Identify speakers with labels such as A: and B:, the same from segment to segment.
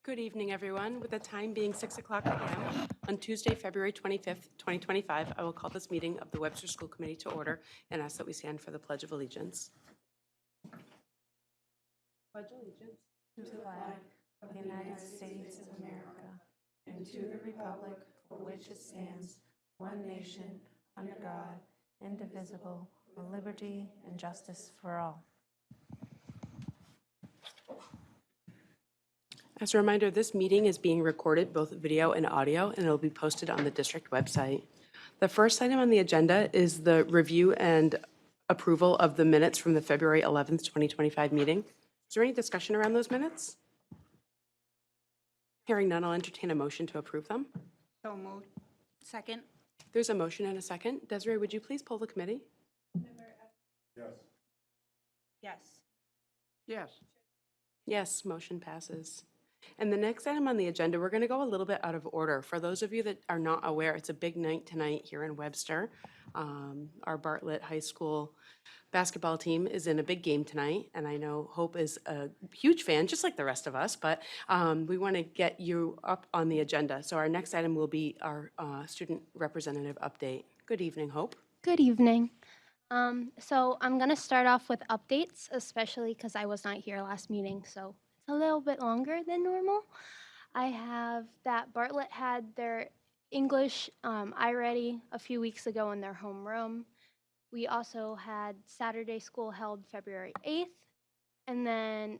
A: Good evening, everyone. With the time being 6 o'clock p.m. on Tuesday, February 25th, 2025, I will call this meeting of the Webster School Committee to order and ask that we stand for the Pledge of Allegiance. Pledge allegiance
B: to the flag of the United States of America and to the republic for which it stands, one nation, under God, indivisible, with liberty and justice for all.
A: As a reminder, this meeting is being recorded, both video and audio, and it will be posted on the district website. The first item on the agenda is the review and approval of the minutes from the February 11th, 2025 meeting. Is there any discussion around those minutes? Hearing none, I'll entertain a motion to approve them.
C: So moved. Second.
A: There's a motion and a second. Desiree, would you please poll the committee?
C: Yes. Yes.
A: Yes, motion passes. And the next item on the agenda, we're going to go a little bit out of order. For those of you that are not aware, it's a big night tonight here in Webster. Our Bartlett High School basketball team is in a big game tonight, and I know Hope is a huge fan, just like the rest of us, but we want to get you up on the agenda. So our next item will be our student representative update. Good evening, Hope.
D: Good evening. So I'm going to start off with updates, especially because I was not here last meeting, so it's a little bit longer than normal. I have that Bartlett had their English iReady a few weeks ago in their homeroom. We also had Saturday school held February 8th, and then,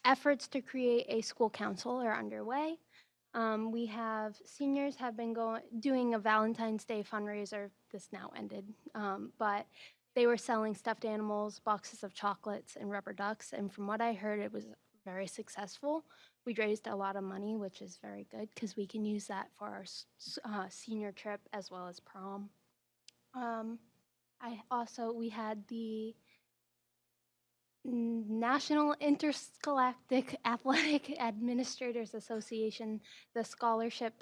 D: efforts to create a school council are underway. We have seniors have been doing a Valentine's Day fundraiser. This now ended, but they were selling stuffed animals, boxes of chocolates, and rubber ducks. And from what I heard, it was very successful. We raised a lot of money, which is very good because we can use that for our senior trip as well as prom. We had the National Interscholastic Athletic Administrators Association. The scholarship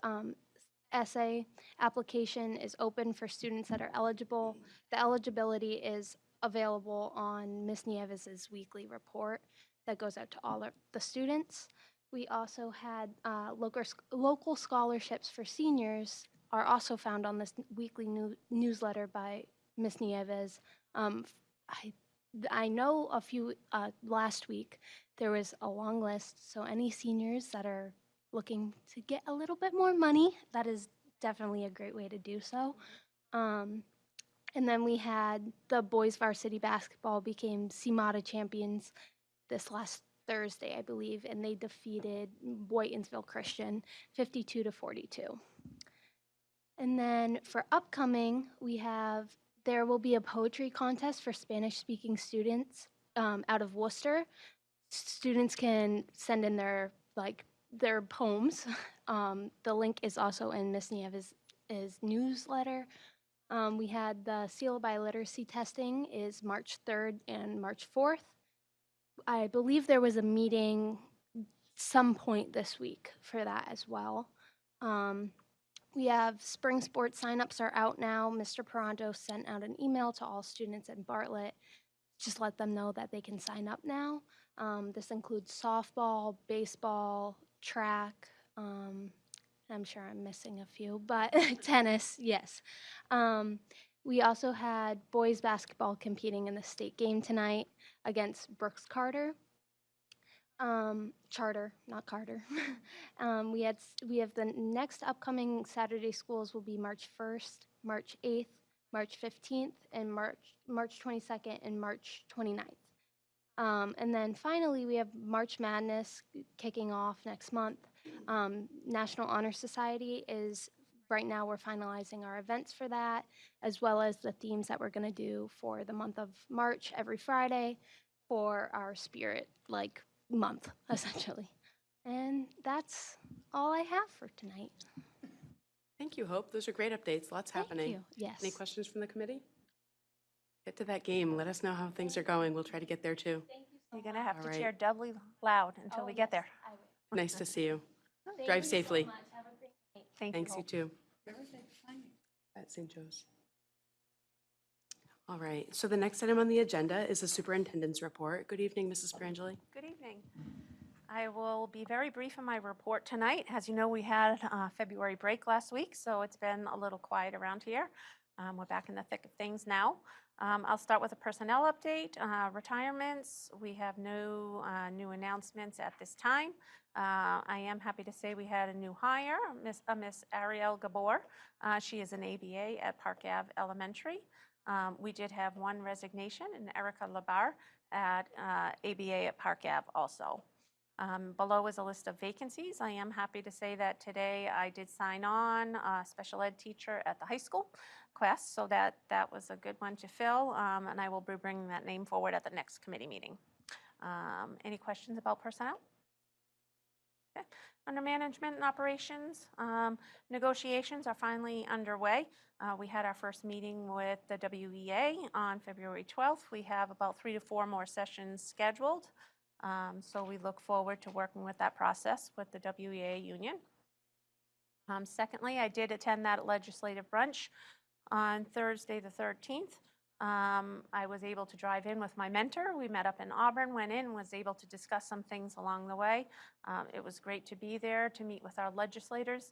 D: essay application is open for students that are eligible. The eligibility is available on Ms. Nieves's weekly report that goes out to all of the students. We also had local scholarships for seniors are also found on this weekly newsletter by Ms. Nieves. I know a few last week there was a long list, so any seniors that are looking to get a little bit more money, that is definitely a great way to do so. And then we had the boys varsity basketball became CMATA champions this last Thursday, I believe, and they defeated Boytonsville Christian 52-42. And then for upcoming, there will be a poetry contest for Spanish-speaking students out of Worcester. Students can send in their poems. The link is also in Ms. Nieves' newsletter. We had the Seal by Literacy testing is March 3rd and March 4th. I believe there was a meeting some point this week for that as well. We have spring sports signups are out now. Mr. Peranto sent out an email to all students at Bartlett. Just let them know that they can sign up now. This includes softball, baseball, track. I'm sure I'm missing a few, but tennis, yes. We also had boys basketball competing in the state game tonight against Brooks Charter, not Carter. We have the next upcoming Saturday schools will be March 1st, March 8th, March 15th, and March 22nd and March 29th. And then finally, we have March Madness kicking off next month. National Honor Society is, right now we're finalizing our events for that, as well as the themes that we're gonna do for the month of March every Friday for our spirit, month, essentially. And that's all I have for tonight.
A: Thank you, Hope. Those are great updates. Lots happening.
D: Thank you. Yes.
A: Any questions from the committee? Get to that game. Let us know how things are going. We'll try to get there too.
B: You're going to have
A: All
B: to
A: right.
B: cheer doubly loud until we get there.
A: Nice to see you.
D: Thank
A: Drive
D: you
A: safely.
D: so much. Have a great night.
B: Thanks,
A: Thanks, you too. At St. Joe's. All right, so the next item on the agenda is the superintendent's report. Good evening, Mrs. Perangeli.
B: Good evening. I will be very brief in my report tonight. As you know, we had February break last week, so it's been a little quiet around here. We're back in the thick of things now. I'll start with a personnel update. Retirements, we have no new announcements at this time. I am happy to say we had a new hire, Miss Ariel Gabor. She is an ABA at Park Ave Elementary. We did have one resignation, in Erica Labar at ABA at Park Ave also. Below is a list of vacancies. I am happy to say that today I did sign on a special ed teacher at the high school, Quest, so that was a good one to fill, and I will be bringing that name forward at the next committee meeting. Any questions about personnel? Okay. Under management and operations, negotiations are finally underway. We had our first meeting with the WEA on February 12th. We have about 3 to 4 more sessions scheduled. So we look forward to working with that process with the WEA union. Secondly, I did attend that legislative brunch on Thursday the 13th. I was able to drive in with my mentor. We met up in Auburn, went in, was able to discuss some things along the way. It was great to be there to meet with our legislators.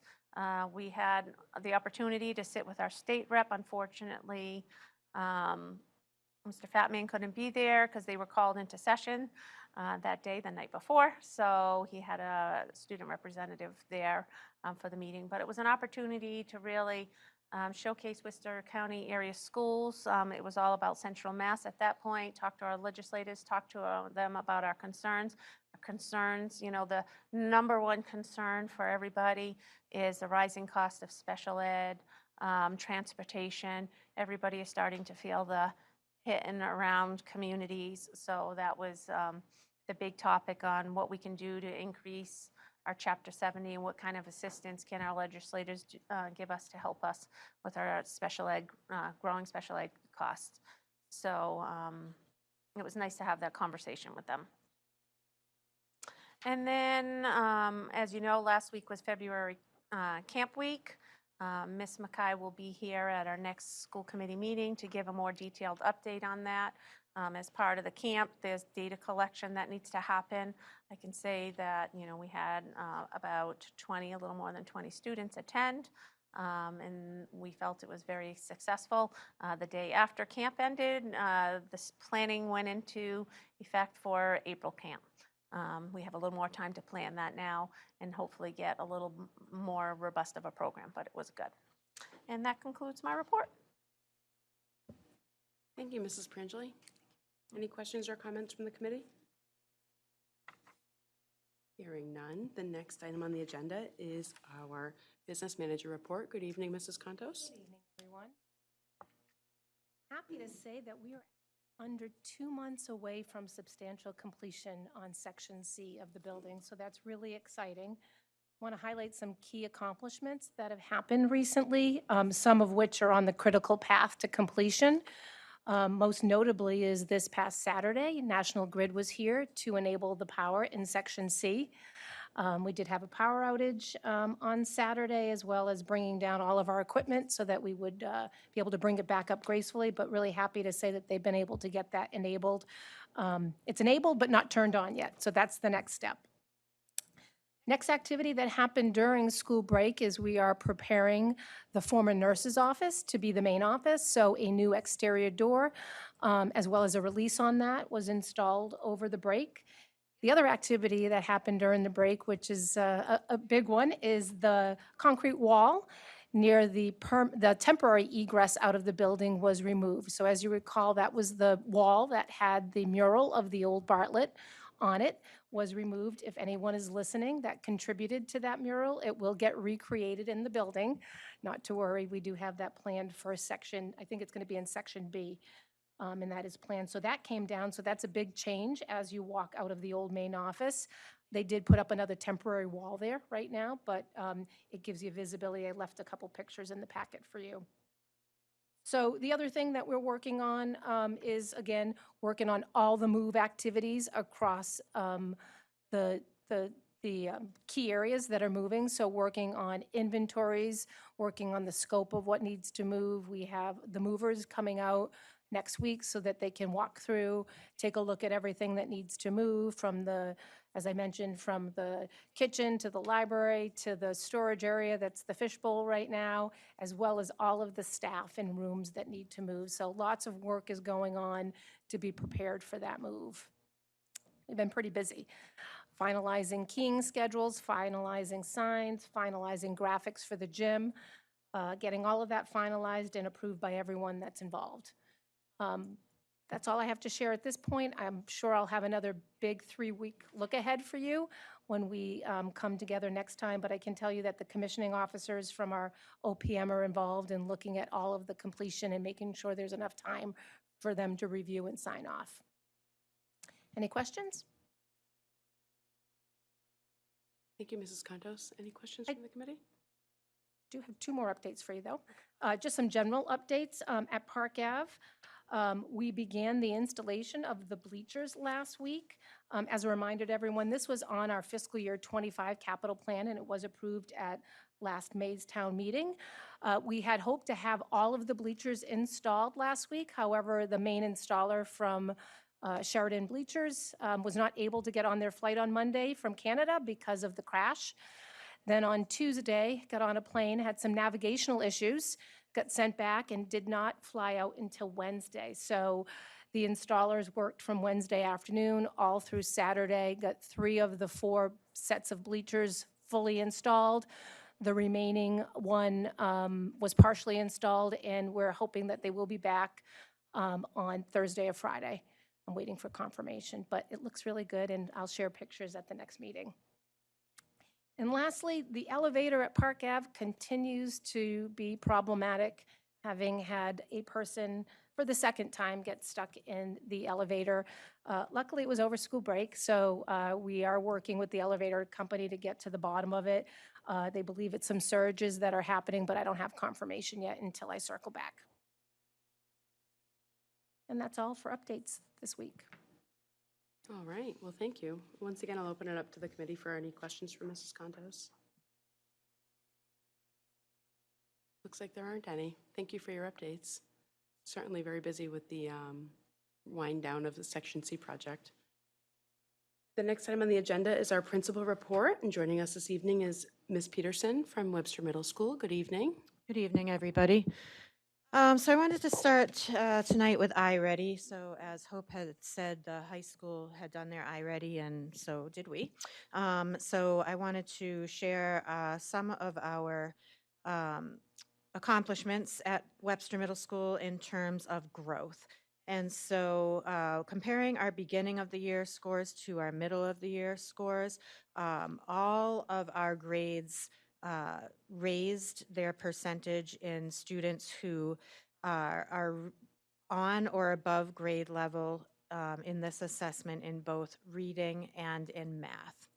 B: We had the opportunity to sit with our state rep. Unfortunately, Mr. Fatman couldn't be there because they were called into session that day, the night before. So he had a student representative there for the meeting. But it was an opportunity to really showcase Worcester County area schools. It was all about Central Mass at that point. Talk to our legislators, talk to them about our concerns. You know, the number one concern for everybody is the rising cost of special ed, transportation. Everybody is starting to feel the hit and around communities. So that was the big topic on what we can do to increase our Chapter 70 and what kind of assistance can our legislators give us to help us with our special ed, growing special ed costs. So it was nice to have that conversation with them. And then, as you know, last week was February Camp Week. Ms. Mackay will be here at our next school committee meeting to give a more detailed update on that. As part of the camp, there's data collection that needs to happen. I can say that, you know, we had about 20, a little more than 20 students attend, and we felt it was very successful. The day after camp ended, this planning went into effect for April camp. We have a little more time to plan that now and hopefully get a little more robust of a program, but it was good. And that concludes my report.
A: Thank you, Mrs. Prangeli. Any questions or comments from the committee? Hearing none, the next item on the agenda is our business manager report. Good evening, Mrs. Contos.
E: Good evening, everyone. Happy to say that we are under 2 months away from substantial completion on Section C of the building, so that's really exciting. I want to highlight some key accomplishments that have happened recently, some of which are on the critical path to completion. Most notably is this past Saturday, National Grid was here to enable the power in Section C. We did have a power outage on Saturday, as well as bringing down all of our equipment so that we would be able to bring it back up gracefully, but really happy to say that they've been able to get that enabled. It's enabled but not turned on yet, so that's the next step. Next activity that happened during school break is we are preparing the former nurse's office to be the main office, so a new exterior door, as well as a release on that, was installed over the break. The other activity that happened during the break, which is a big one, is the concrete wall near the temporary egress out of the building was removed. So as you recall, that was the wall that had the mural of the old Bartlett on it, was removed. If anyone is listening that contributed to that mural, it will get recreated in the building. Not to worry, we do have that planned for a section, I think it's going to be in Section B, and that is planned. So that came down, so that's a big change as you walk out of the old main office. They did put up another temporary wall there right now, but it gives you visibility. I left a couple pictures in the packet for you. So the other thing that we're working on is, again, working on all the move activities across the key areas that are moving. So working on inventories, working on the scope of what needs to move. We have the movers coming out next week so that they can walk through, take a look at everything that needs to move from the, as I mentioned, from the kitchen to the library to the storage area that's the fishbowl right now, as well as all of the staff and rooms that need to move. So lots of work is going on to be prepared for that move. We've been pretty busy. Finalizing keying schedules, finalizing signs, finalizing graphics for the gym, getting all of that finalized and approved by everyone that's involved. That's all I have to share at this point. I'm sure I'll have another big 3-week look ahead for you when we come together next time, but I can tell you that the commissioning officers from our OPM are involved in looking at all of the completion and making sure there's enough time for them to review and sign off. Any questions?
A: Thank you, Mrs. Contos. Any questions from the committee?
E: Do have 2 more updates for you, though. Just some general updates. At Park Ave, we began the installation of the bleachers last week. As a reminder to everyone, this was on our fiscal year 25 capital plan, and it was approved at last May's town meeting. We had hoped to have all of the bleachers installed last week. However, the main installer from Sheridan Bleachers was not able to get on their flight on Monday from Canada because of the crash. Then on Tuesday, got on a plane, had some navigational issues, got sent back and did not fly out until Wednesday. So the installers worked from Wednesday afternoon all through Saturday, got 3 of the 4 sets of bleachers fully installed. The remaining one was partially installed, and we're hoping that they will be back on Thursday or Friday. I'm waiting for confirmation, but it looks really good, and I'll share pictures at the next meeting. And lastly, the elevator at Park Ave continues to be problematic, having had a person for the second time get stuck in the elevator. Luckily, it was over school break, so we are working with the elevator company to get to the bottom of it. They believe it's some surges that are happening, but I don't have confirmation yet until I circle back. And that's all for updates this week.
A: All right, well, thank you. Once again, I'll open it up to the committee for any questions for Mrs. Contos. Looks like there aren't any. Thank you for your updates. Certainly very busy with the wind down of the Section C project. The next item on the agenda is our principal report, and joining us this evening is Ms. Peterson from Webster Middle School. Good evening.
F: Good evening, everybody. So I wanted to start tonight with iReady. So as Hope had said, the high school had done their iReady, and so did we. So I wanted to share some of our accomplishments at Webster Middle School in terms of growth. And so comparing our beginning of the year scores to our middle of the year scores, all of our grades raised their percentage in students who are on or above grade level in this assessment in both reading and in math.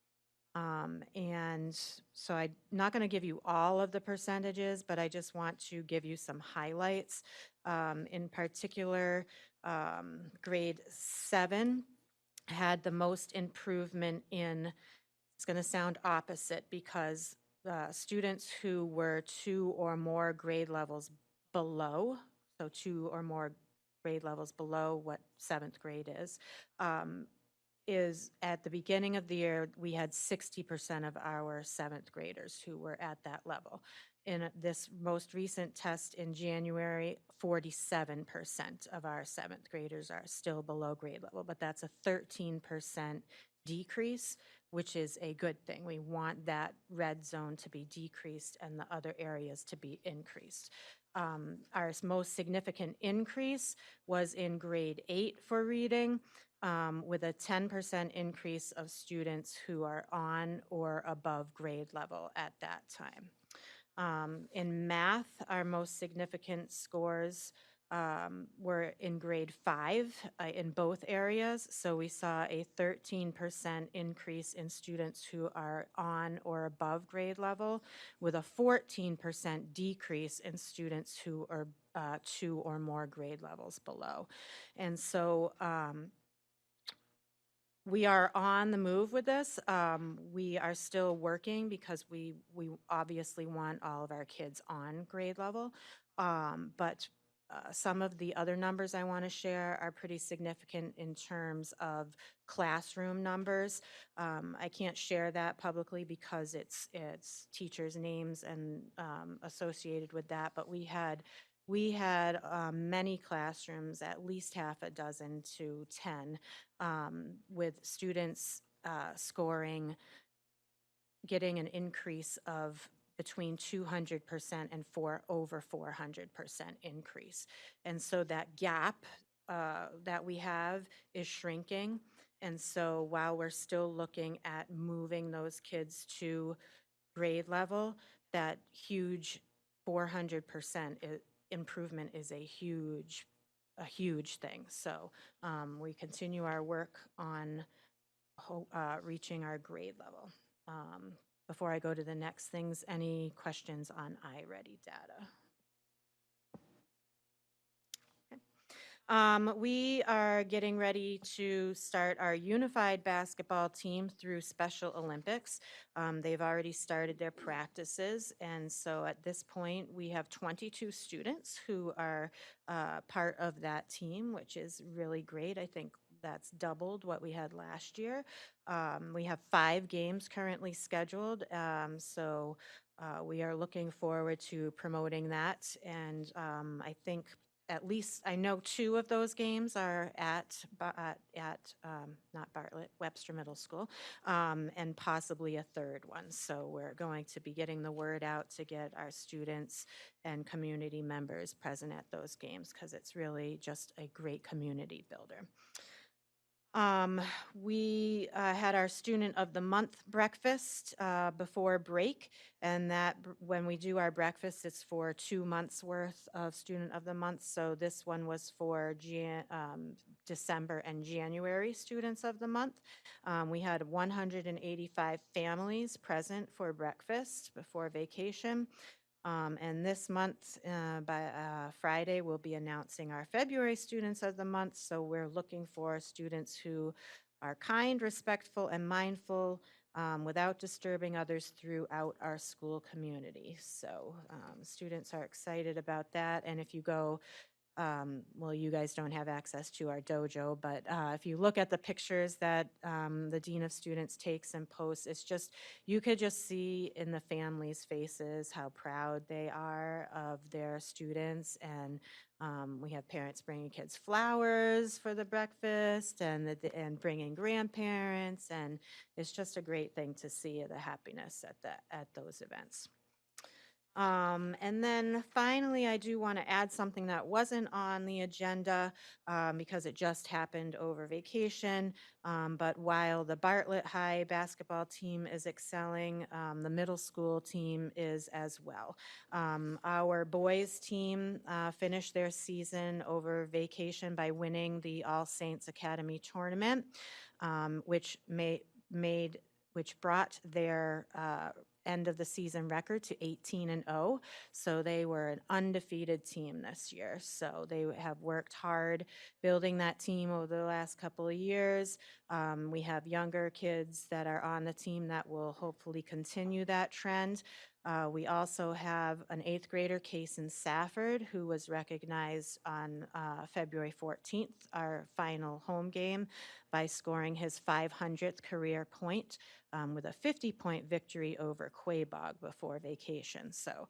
F: And so I'm not going to give you all of the percentages, but I just want to give you some highlights. In particular, grade 7 had the most improvement in, it's going to sound opposite because students who were 2 or more grade levels below, so 2 or more grade levels below what 7th grade is at the beginning of the year, we had 60% of our 7th graders who were at that level. In this most recent test in January, 47% of our 7th graders are still below grade level, but that's a 13% decrease, which is a good thing. We want that red zone to be decreased and the other areas to be increased. Our most significant increase was in grade 8 for reading, with a 10% increase of students who are on or above grade level at that time. In math, our most significant scores were in grade 5 in both areas. So we saw a 13% increase in students who are on or above grade level, with a 14% decrease in students who are 2 or more grade levels below. And so we are on the move with this. We are still working because we obviously want all of our kids on grade level. But some of the other numbers I want to share are pretty significant in terms of classroom numbers. I can't share that publicly because it's teachers' names and associated with that, but we had many classrooms, at least half a dozen to 10, with students scoring, getting an increase of between 200% and over 400% increase. And so that gap that we have is shrinking. And so while we're still looking at moving those kids to grade level, that huge 400% improvement is a huge thing. So we continue our work on reaching our grade level. Before I go to the next things, any questions on iReady data? We are getting ready to start our unified basketball team through Special Olympics. They've already started their practices, and so at this point, we have 22 students who are part of that team, which is really great. I think that's doubled what we had last year. We have 5 games currently scheduled, so we are looking forward to promoting that, and I think at least I know 2 of those games are at not Bartlett, Webster Middle School, and possibly a third one. So we're going to be getting the word out to get our students and community members present at those games because it's really just a great community builder. We had our Student of the Month breakfast before break, and when we do our breakfast, it's for 2 months worth of Student of the Month. So this one was for December and January Students of the Month. We had 185 families present for breakfast before vacation. And this month, by Friday, we'll be announcing our February Students of the Month. So we're looking for students who are kind, respectful, and mindful without disturbing others throughout our school community. So students are excited about that. And if you go, well, you guys don't have access to our dojo, but if you look at the pictures that the Dean of Students takes and posts, it's just, you could just see in the families' faces how proud they are of their students. And we have parents bringing kids flowers for the breakfast and bringing grandparents. And it's just a great thing to see the happiness at those events. And then finally, I do want to add something that wasn't on the agenda because it just happened over vacation. But while the Bartlett High basketball team is excelling, the middle school team is as well. Our boys team finished their season over vacation by winning the All Saints Academy tournament, which brought their end of the season record to 18-0. So they were an undefeated team this year. So they have worked hard building that team over the last couple of years. We have younger kids that are on the team that will hopefully continue that trend. We also have an 8th grader, Kason Safford, who was recognized on February 14th, our final home game, by scoring his 500th career point with a 50-point victory over Quabog before vacation. So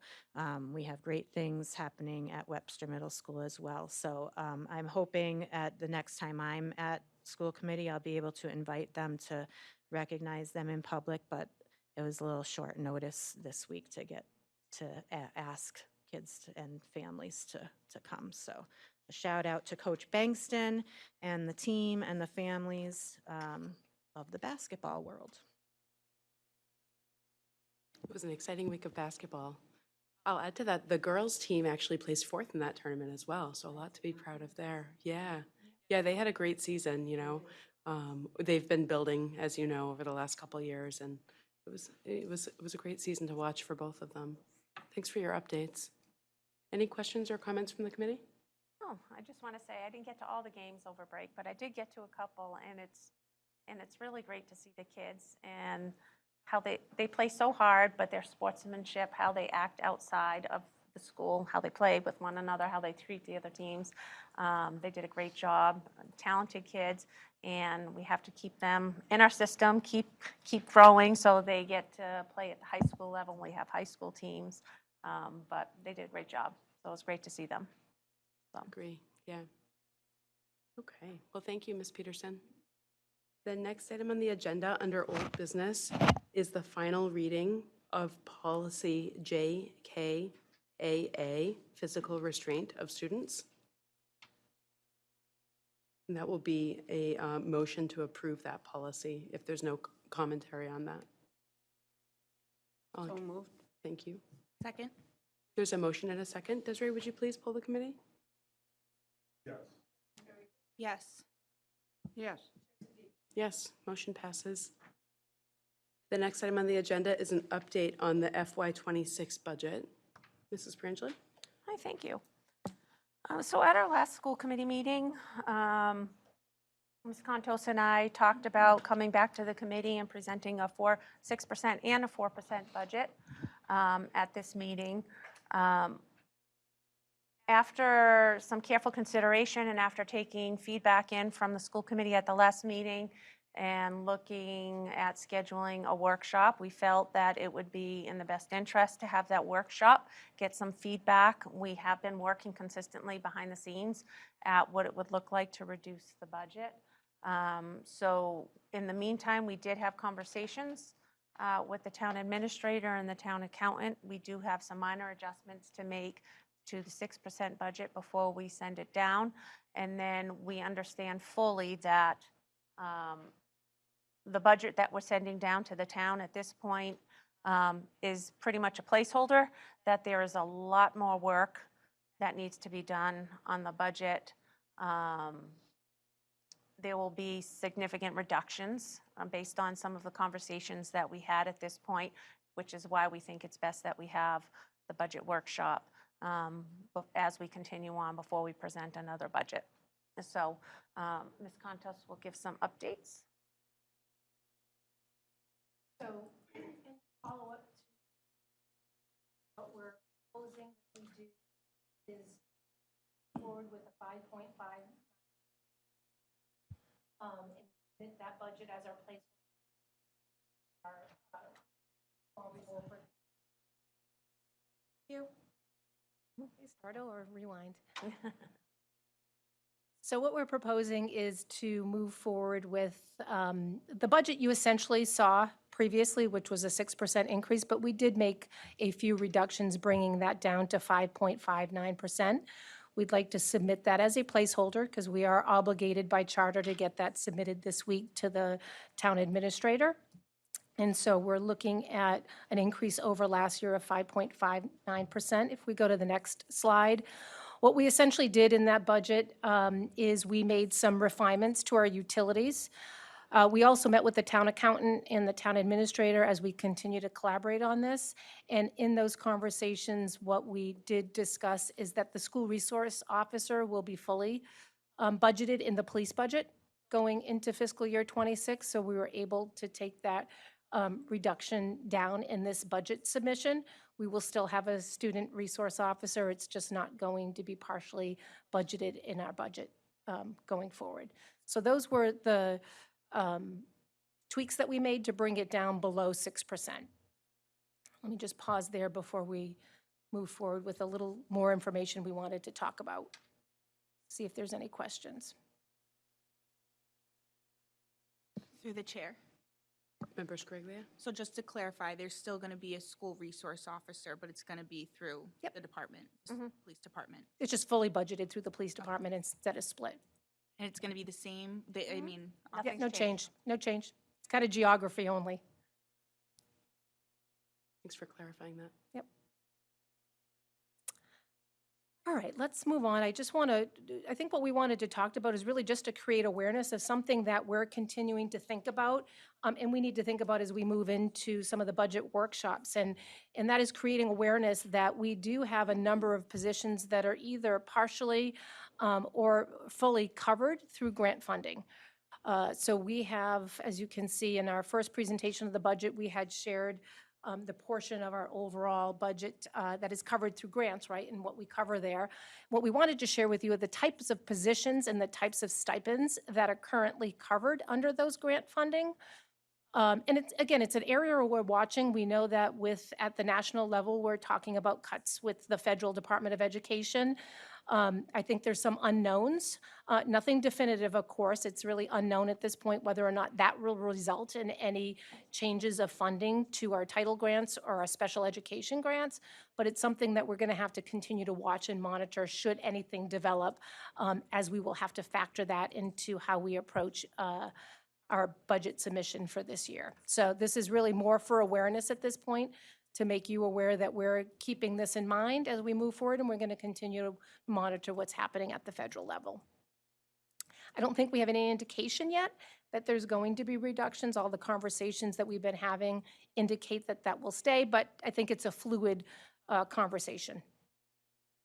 F: we have great things happening at Webster Middle School as well. So I'm hoping at the next time I'm at school committee, I'll be able to invite them to recognize them in public, but it was a little short notice this week to get to ask kids and families to come. So a shout out to Coach Bankston and the team and the families of the basketball world.
A: It was an exciting week of basketball. I'll add to that, the girls' team actually placed 4th in that tournament as well, so a lot to be proud of there. Yeah. Yeah, they had a great season, you know. They've been building, as you know, over the last couple of years, and it was a great season to watch for both of them. Thanks for your updates. Any questions or comments from the committee?
B: Oh, I just want to say, I didn't get to all the games over break, but I did get to a couple, and it's really great to see the kids and how they play so hard, but their sportsmanship, how they act outside of the school, how they play with one another, how they treat the other teams. They did a great job, talented kids, and we have to keep them in our system, keep growing so they get to play at the high school level. We have high school teams, but they did a great job, so it was great to see them. So.
A: Agree, yeah. Okay, well, thank you, Ms. Peterson. The next item on the agenda under old business is the final reading of policy JKAA, physical restraint of students. And that will be a motion to approve that policy if there's no commentary on that.
C: So moved.
A: Thank you.
C: Second?
A: There's a motion and a second. Desiree, would you please pull the committee?
C: Yes. Yes.
A: Yes, motion passes. The next item on the agenda is an update on the FY26 budget. Mrs. Prangelli?
B: Hi, thank you. So at our last school committee meeting, Ms. Contos and I talked about coming back to the committee and presenting a 6% and a 4% budget at this meeting. After some careful consideration and after taking feedback in from the school committee at the last meeting and looking at scheduling a workshop, we felt that it would be in the best interest to have that workshop, get some feedback. We have been working consistently behind the scenes at what it would look like to reduce the budget. So in the meantime, we did have conversations with the town administrator and the town accountant. We do have some minor adjustments to make to the 6% budget before we send it down. And then we understand fully that the budget that we're sending down to the town at this point is pretty much a placeholder, that there is a lot more work that needs to be done on the budget. There will be significant reductions based on some of the conversations that we had at this point, which is why we think it's best that we have the budget workshop as we continue on before we present another budget. So Ms. Contos will give some updates.
E: So, in follow-up to what we're proposing to do is forward with a 5.5 and submit that budget as our placeholder. You. Start or rewind. So what we're proposing is to move forward with the budget you essentially saw previously, which was a 6% increase, but we did make a few reductions, bringing that down to 5.59%. We'd like to submit that as a placeholder because we are obligated by charter to get that submitted this week to the town administrator. And so we're looking at an increase over last year of 5.59%. If we go to the next slide, what we essentially did in that budget is we made some refinements to our utilities. We also met with the town accountant and the town administrator as we continue to collaborate on this. And in those conversations, what we did discuss is that the school resource officer will be fully budgeted in the police budget going into fiscal year 26. So we were able to take that reduction down in this budget submission. We will still have a student resource officer. It's just not going to be partially budgeted in our budget going forward. So those were the tweaks that we made to bring it down below 6%. Let me just pause there before we move forward with a little more information we wanted to talk about. See if there's any questions.
C: Through the chair.
A: Member Scriglia?
C: So just to clarify, there's still going to be a school resource officer, but it's going to be through the department, police department.
E: It's just fully budgeted through the police department instead of split.
C: And it's going to be the same, I mean.
E: Yeah, no change, no change. It's kind of geography only.
A: Thanks for clarifying that.
E: Yep. All right, let's move on. I think what we wanted to talk about is really just to create awareness of something that we're continuing to think about, and we need to think about as we move into some of the budget workshops, and that is creating awareness that we do have a number of positions that are either partially or fully covered through grant funding. So we have, as you can see in our first presentation of the budget, we had shared the portion of our overall budget that is covered through grants, right, and what we cover there. What we wanted to share with you are the types of positions and the types of stipends that are currently covered under those grant funding. And it's, again, it's an area we're watching. We know that at the national level, we're talking about cuts with the federal Department of Education. I think there's some unknowns, nothing definitive, of course. It's really unknown at this point whether or not that will result in any changes of funding to our title grants or our special education grants. But it's something that we're going to have to continue to watch and monitor should anything develop, as we will have to factor that into how we approach our budget submission for this year. So this is really more for awareness at this point, to make you aware that we're keeping this in mind as we move forward, and we're going to continue to monitor what's happening at the federal level. I don't think we have any indication yet that there's going to be reductions. All the conversations that we've been having indicate that that will stay, but I think it's a fluid conversation.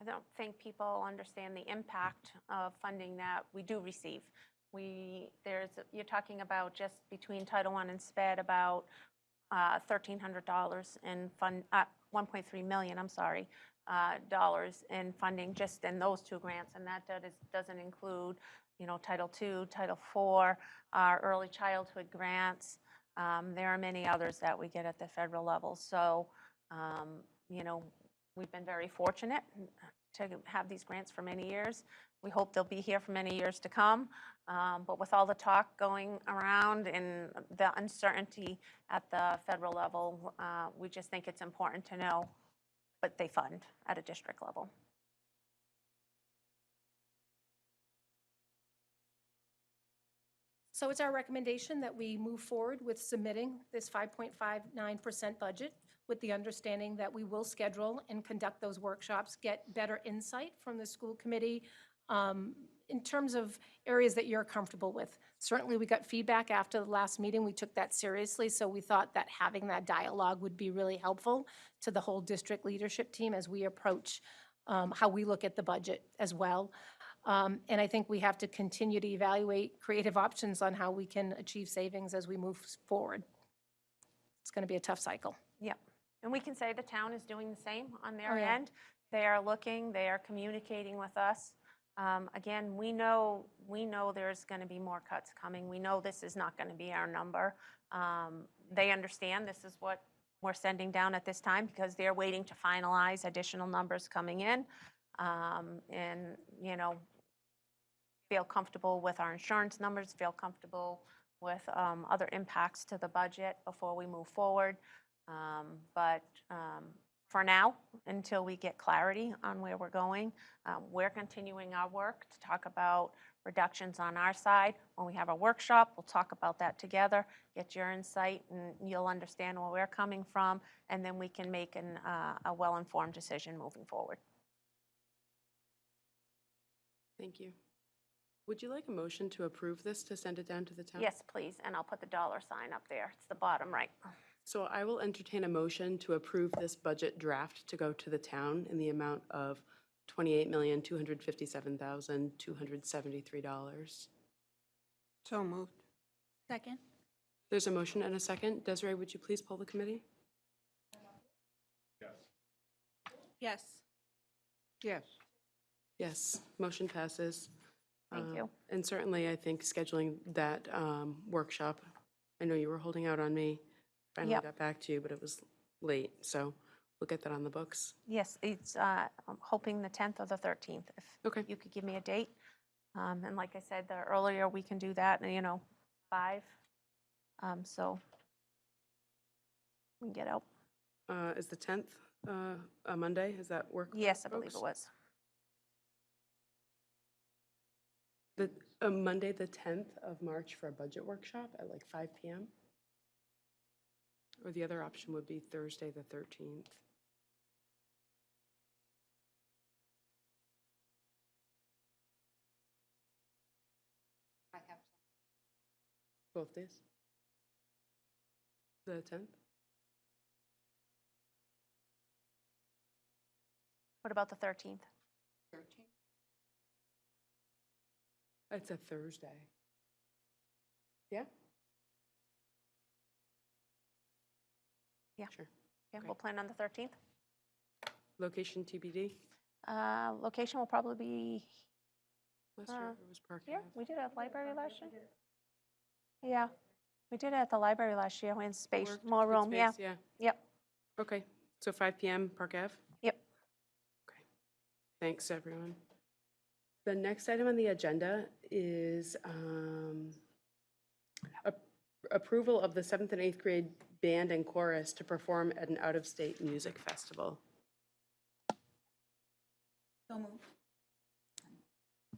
B: I don't think people understand the impact of funding that we do receive. You're talking about just between Title I and SPED about $1,300 in fund, 1.3 million, I'm sorry, dollars in funding just in those two grants, and that doesn't include, Title II, Title IV, our early childhood grants. There are many others that we get at the federal level. So, we've been very fortunate to have these grants for many years. We hope they'll be here for many years to come. But with all the talk going around and the uncertainty at the federal level, we just think it's important to know what they fund at a district level.
E: So it's our recommendation that we move forward with submitting this 5.59% budget, with the understanding that we will schedule and conduct those workshops, get better insight from the school committee in terms of areas that you're comfortable with. Certainly, we got feedback after the last meeting. We took that seriously, so we thought that having that dialogue would be really helpful to the whole district leadership team as we approach how we look at the budget as well. And I think we have to continue to evaluate creative options on how we can achieve savings as we move forward. It's going to be a tough cycle.
B: Yep. And we can say the town is doing the same on their
E: Oh, yeah.
B: end. They are looking, they are communicating with us. Again, we know there's going to be more cuts coming. We know this is not going to be our number. They understand this is what we're sending down at this time because they're waiting to finalize additional numbers coming in. And, feel comfortable with our insurance numbers, feel comfortable with other impacts to the budget before we move forward. But for now, until we get clarity on where we're going, we're continuing our work to talk about reductions on our side. When we have a workshop, we'll talk about that together, get your insight, and you'll understand where we're coming from, and then we can make a well-informed decision moving forward.
A: Thank you. Would you like a motion to approve this to send it down to the town?
B: Yes, please, and I'll put the dollar sign up there. It's the bottom right.
A: So I will entertain a motion to approve this budget draft to go to the town in the amount of $28,257,273.
G: So moved.
C: Second?
A: There's a motion and a second. Desiree, would you please poll the committee?
C: Yes.
G: Yes.
A: Yes, motion passes.
B: Thank you.
A: And certainly, I think scheduling that workshop, I know you were holding out on me. Finally
B: Yep.
A: got back to you, but it was late, so we'll get that on the books.
B: Yes, it's, I'm hoping the 10th or the 13th, if
A: Okay.
B: you could give me a date. And like I said, the earlier we can do that, 5, so we can get out.
A: Is the 10th a Monday? Does that work? for
B: Yes, I believe it
A: folks?
B: was.
A: Monday, the 10th of March for a budget workshop at like 5 p.m.? Or the other option would be Thursday, the 13th.
G: I have
A: Both days? The 10th?
B: What about the 13th?
G: 13.
A: It's a Thursday. Yeah?
B: Yeah.
A: Sure.
B: Yeah,
A: Okay.
B: we'll plan on the 13th.
A: Location TBD?
B: Location will probably be
A: Last year it was Park
B: here.
A: Ave.
B: We did it at the library last year. Yeah, we did it at the library last year. We had space,
A: Worked,
B: more
A: good
B: room, yeah.
A: space, Yeah,
B: Yep,
A: okay. So 5 PM, Park Ave?
B: yep.
A: Okay. Thanks, everyone. The next item on the agenda is approval of the 7th and 8th grade band and chorus to perform at an out-of-state music festival.
C: So moved.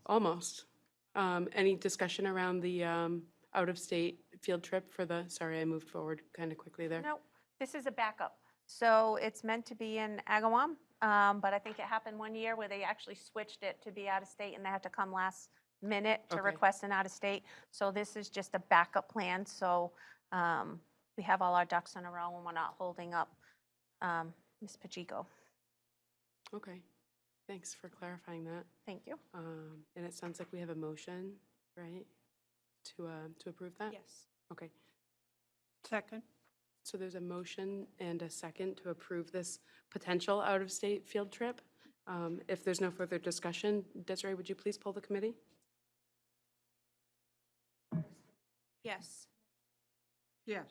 A: Almost. Any discussion around the out-of-state field trip for the, sorry, I moved forward kind of quickly there.
B: No, this is a backup. So it's meant to be in Agawam, but I think it happened one year where they actually switched it to be out of state and they had to come last minute to
A: Okay.
B: request an out of state. So this is just a backup plan, so we have all our ducks in a row and we're not holding up Ms. Pacheco.
A: Okay, thanks for clarifying that.
B: Thank you.
A: And it sounds like we have a motion, right, to approve that?
C: Yes.
A: Okay,
G: Second.
A: so there's a motion and a second to approve this potential out-of-state field trip. If there's no further discussion, Desiree, would you please poll the committee?
C: Yes.
G: Yes.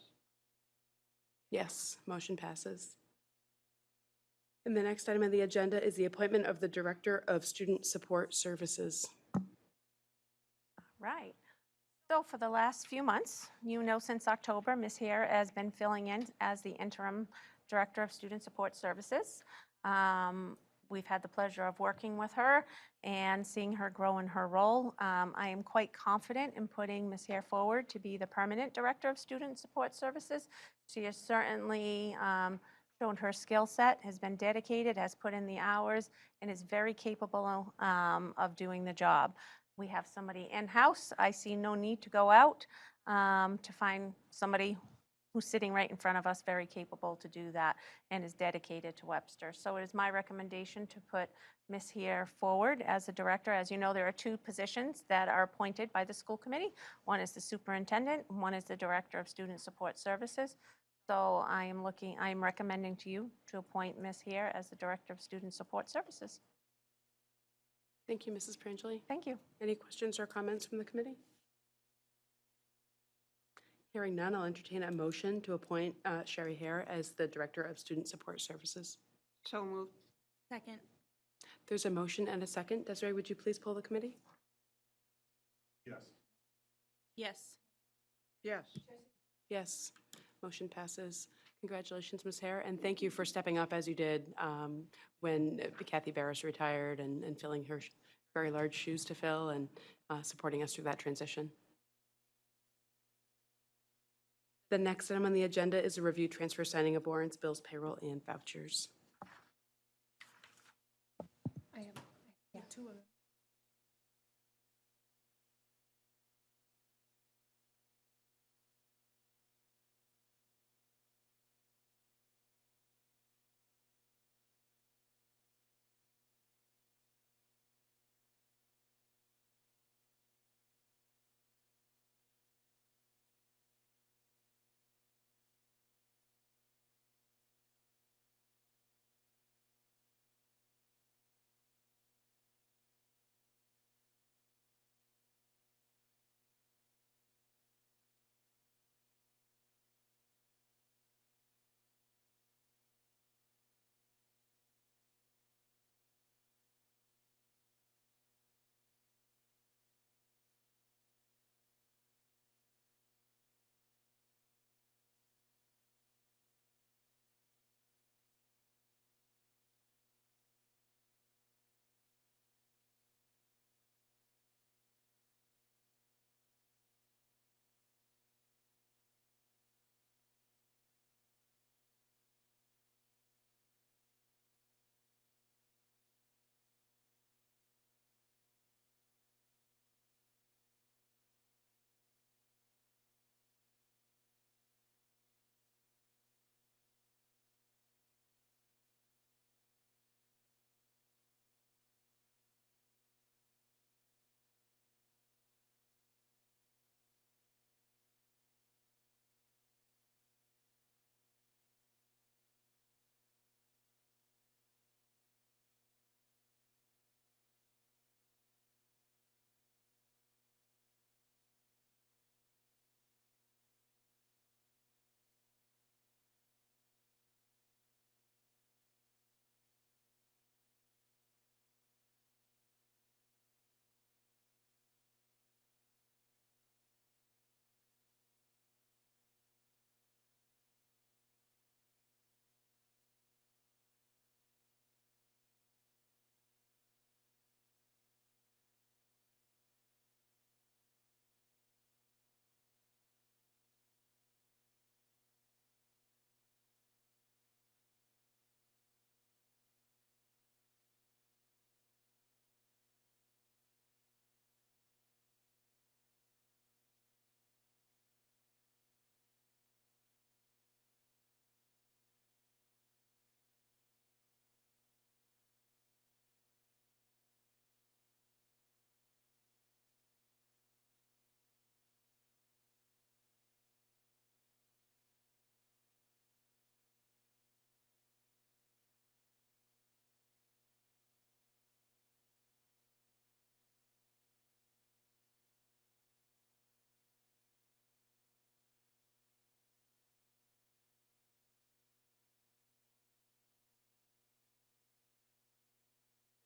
A: Yes, motion passes. And the next item on the agenda is the appointment of the Director of Student Support Services.
B: Right. So for the last few months, since October, Ms. Hare has been filling in as the interim Director of Student Support Services. We've had the pleasure of working with her and seeing her grow in her role. I am quite confident in putting Ms. Hare forward to be the permanent Director of Student Support Services. She has certainly shown her skill set, has been dedicated, has put in the hours, and is very capable of doing the job. We have somebody in-house. I see no need to go out to find somebody who's sitting right in front of us, very capable to do that, and is dedicated to Webster. So it is my recommendation to put Ms. Hare forward as a director. As you know, there are two positions that are appointed by the school committee. One is the superintendent, and one is the Director of Student Support Services. So I am recommending to you to appoint Ms. Hare as the Director of Student Support Services.
A: Thank you, Mrs. Prangelli.
B: Thank you.
A: Any questions or comments from the committee? Hearing none, I'll entertain a motion to appoint Sherry Hare as the Director of Student Support Services.
G: So moved.
C: Second.
A: There's a motion and a second. Desiree, would you please poll the committee?
G: Yes.
C: Yes.
G: Yes.
A: Yes, motion passes. Congratulations, Ms. Hare, and thank you for stepping up as you did when Kathy Barris retired and filling her very large shoes to fill and supporting us through that transition. The next item on the agenda is a review transfer signing of warrants, bills, payroll, and vouchers.
E: I have two of them.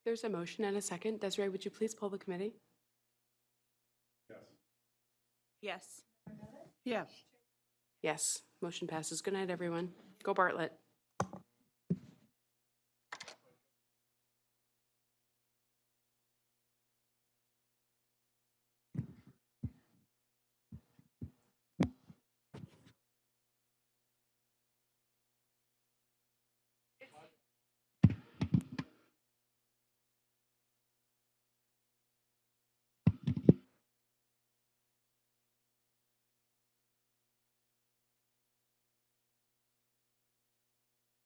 A: There's a motion and a second. Desiree, would you please poll the committee?
C: Yes.
G: Yes.
A: Yes, motion passes. Good night, everyone. Go Bartlett.